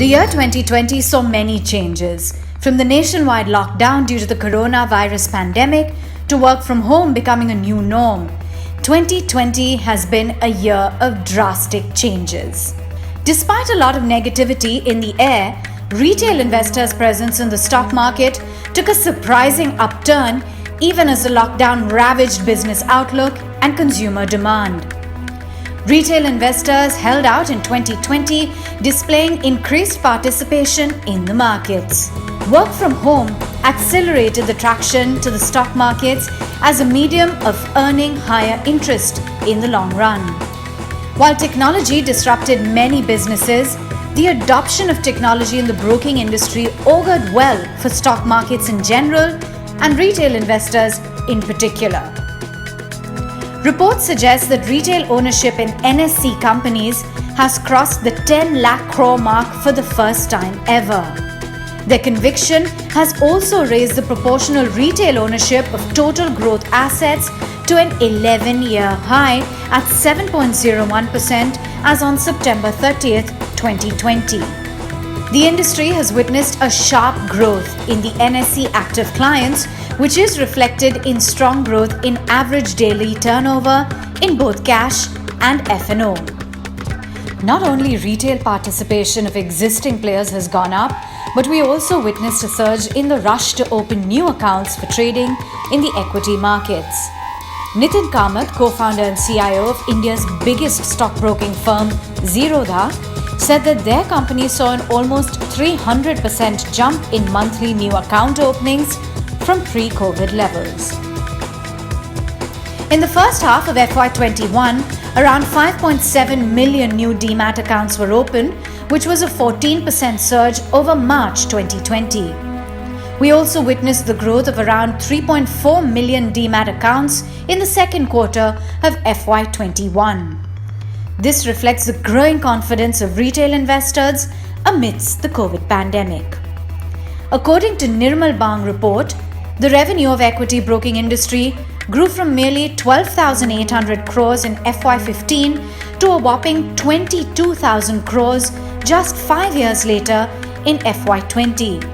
The year 2020 saw many changes, from the nationwide lockdown due to the coronavirus pandemic to work from home becoming a new norm. 2020 has been a year of drastic changes. Despite a lot of negativity in the air, retail investors' presence in the stock market took a surprising upturn even as the lockdown ravaged business outlook and consumer demand. Retail investors held out in 2020, displaying increased participation in the markets. Work from home accelerated the traction to the stock markets as a medium of earning higher interest in the long run. While technology disrupted many businesses, the adoption of technology in the broking industry augured well for stock markets in general and retail investors in particular. Reports suggest that retail ownership in NSE companies has crossed the 10 lakh crore mark for the first time ever. Their conviction has also raised the proportional retail ownership of total growth assets to an 11-year high at 7.01% as on September 30th, 2020. The industry has witnessed a sharp growth in the NSE active clients, which is reflected in strong growth in average daily turnover in both cash and F&O. Not only retail participation of existing players has gone up, but we also witnessed a surge in the rush to open new accounts for trading in the equity markets. Nitin Kamath, co-founder and CIO of India's biggest stockbroking firm, Zerodha, said that their company saw an almost 300% jump in monthly new account openings from pre-COVID levels. In the first half of FY21, around 5.7 million new Demat accounts were opened, which was a 14% surge over March 2020. We also witnessed the growth of around 3.4 million Demat accounts in the second quarter of FY21. This reflects the growing confidence of retail investors amidst the COVID pandemic. According to Nirmal Bang report, the revenue of equity broking industry grew from merely 12,800 crores in FY15 to a whopping 22,000 crores just 5 years later in FY20,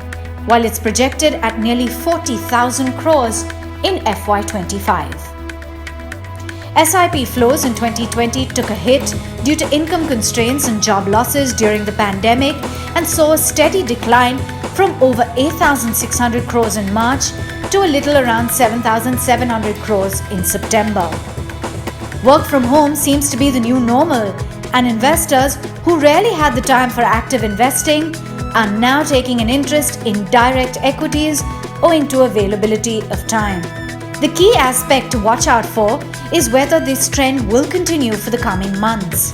while it's projected at nearly 40,000 crores in FY25. SIP flows in 2020 took a hit due to income constraints and job losses during the pandemic and saw a steady decline from over 8,600 crores in March to a little around 7,700 crores in September. Work from home seems to be the new normal, and investors who rarely had the time for active investing are now taking an interest in direct equities owing to availability of time. The key aspect to watch out for is whether this trend will continue for the coming months.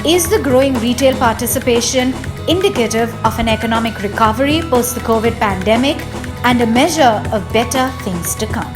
Is the growing retail participation indicative of an economic recovery post the COVID pandemic and a measure of better things to come?